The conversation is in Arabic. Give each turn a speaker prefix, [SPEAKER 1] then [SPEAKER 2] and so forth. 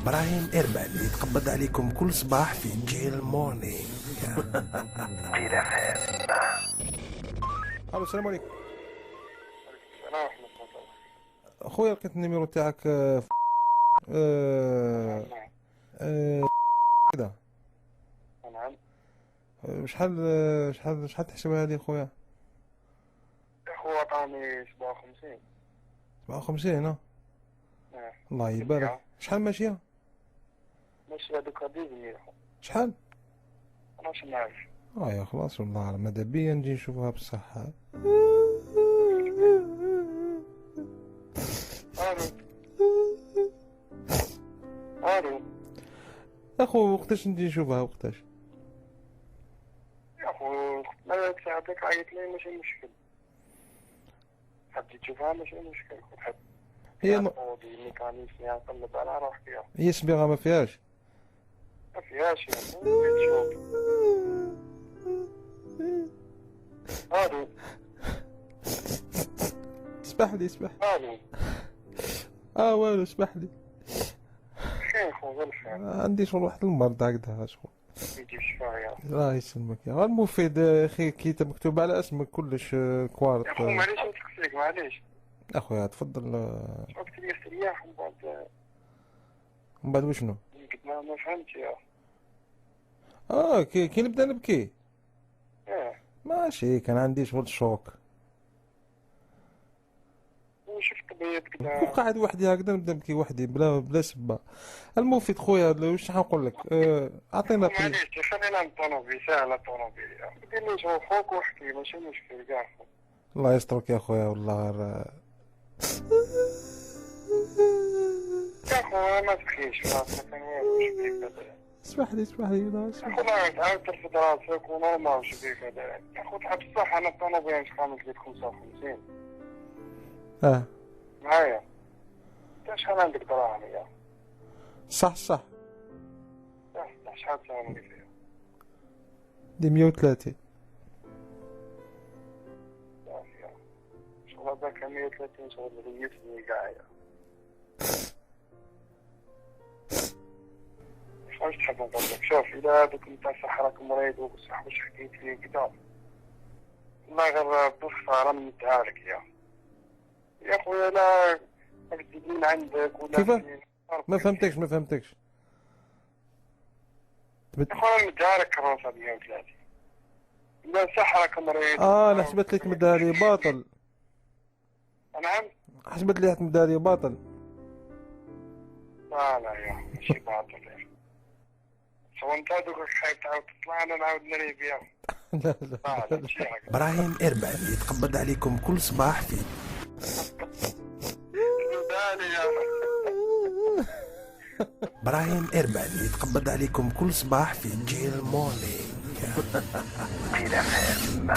[SPEAKER 1] براهيم إربال يتقبض عليكم كل صباح في جيل مورنينغ. جيل FM.
[SPEAKER 2] الو السلام عليكم
[SPEAKER 3] السلام ورحمة الله.
[SPEAKER 2] اخويا، لقيت النيميرو تاعك كذا.
[SPEAKER 3] نعم.
[SPEAKER 2] شحال تحسبها لي خويا؟
[SPEAKER 3] هو عطاني 57.
[SPEAKER 2] 57 ها.
[SPEAKER 3] نعم.
[SPEAKER 2] الله يبارك. شحال ماشيه؟
[SPEAKER 3] ماشي هذوك 10
[SPEAKER 2] شحال؟
[SPEAKER 3] أنا واش نعرف.
[SPEAKER 2] يا خلاص والله ماذا بيا نجي نشوفها بالصحة.
[SPEAKER 3] الو
[SPEAKER 2] اخو وقتاش نجي نشوفها وقتاش؟
[SPEAKER 3] يا خو ما ساعتك عيط لي ماشي مشكل. حبيت تشوفها ماشي مشكل. حب
[SPEAKER 2] هي
[SPEAKER 3] دي ميكانيسيان نقلب على روح فيها.
[SPEAKER 2] هي صبيغة ما فيهاش؟
[SPEAKER 3] ما فيهاش يا خو. تشوف. الو
[SPEAKER 2] اسمح لي
[SPEAKER 3] الو
[SPEAKER 2] والو اسمح لي.
[SPEAKER 3] خير خو غير خير.
[SPEAKER 2] عندي شغل واحد المرض هكذا شغل.
[SPEAKER 3] يجي الشفاية.
[SPEAKER 2] الله يسلمك يا غير المفيد اخي كي مكتوب على اسمك كلش كوارت.
[SPEAKER 3] يا خو معليش نسقسيك معليش.
[SPEAKER 2] اخويا تفضل.
[SPEAKER 3] وقت اللي استرياح
[SPEAKER 2] من بعد وشنو؟
[SPEAKER 3] ما فهمت يا.
[SPEAKER 2] كي نبدا نبكي
[SPEAKER 3] ايه
[SPEAKER 2] ماشي، كان عندي شغل شوك
[SPEAKER 3] وشفت بيض كدا.
[SPEAKER 2] وقاعد وحدي هكذا نبدا نبكي وحدي بلا سبه. المفيد خويا واش نقول لك، اعطينا
[SPEAKER 3] معليش خلينا نطونوبي سهلة طونوبي. دير لي شوف خوك واحكي ماشي مشكل كاع خو.
[SPEAKER 2] الله يسترك يا خويا والله
[SPEAKER 3] يا خو ما تبكيش راسك انا واش بيك هذا.
[SPEAKER 2] اسمح لي
[SPEAKER 3] يا خو ما تعاود ترفد راسك ونورمال واش بيك هذا. يا خو تحب الصح انا الطونوبيل واش خامس لك 55 معايا. انت شحال عندك دراهم يا؟
[SPEAKER 2] صح
[SPEAKER 3] شحال تساوي لي فيها؟
[SPEAKER 2] دي 130.
[SPEAKER 3] صافي شغل هذاك 130 شغل ريتني كاع يا. واش تحب نقول لك؟ شوف إلا هذوك نتا صح راك مريض وبصح واش حكيت لي كدا والله غير بخسارة نمدها لك يا خويا. لا تزيد من عندك ولا
[SPEAKER 2] كيفاه؟ ما فهمتكش
[SPEAKER 3] يا خويا نمدها لك كروسة ب 130. لا صح راك مريض.
[SPEAKER 2] انا حسبت لك مداري باطل.
[SPEAKER 3] نعم.
[SPEAKER 2] حسبت لي مداري باطل.
[SPEAKER 3] لا يا ماشي باطل يا. سواء انت هذوك خايف تعاود تطلع انا نعاود نري بيها.
[SPEAKER 2] لا
[SPEAKER 3] ماشي هكا.
[SPEAKER 1] براهيم إربال يتقبض عليكم كل صباح في براهيم إربال يتقبض عليكم كل صباح في جيل مورنينغ. جيل FM.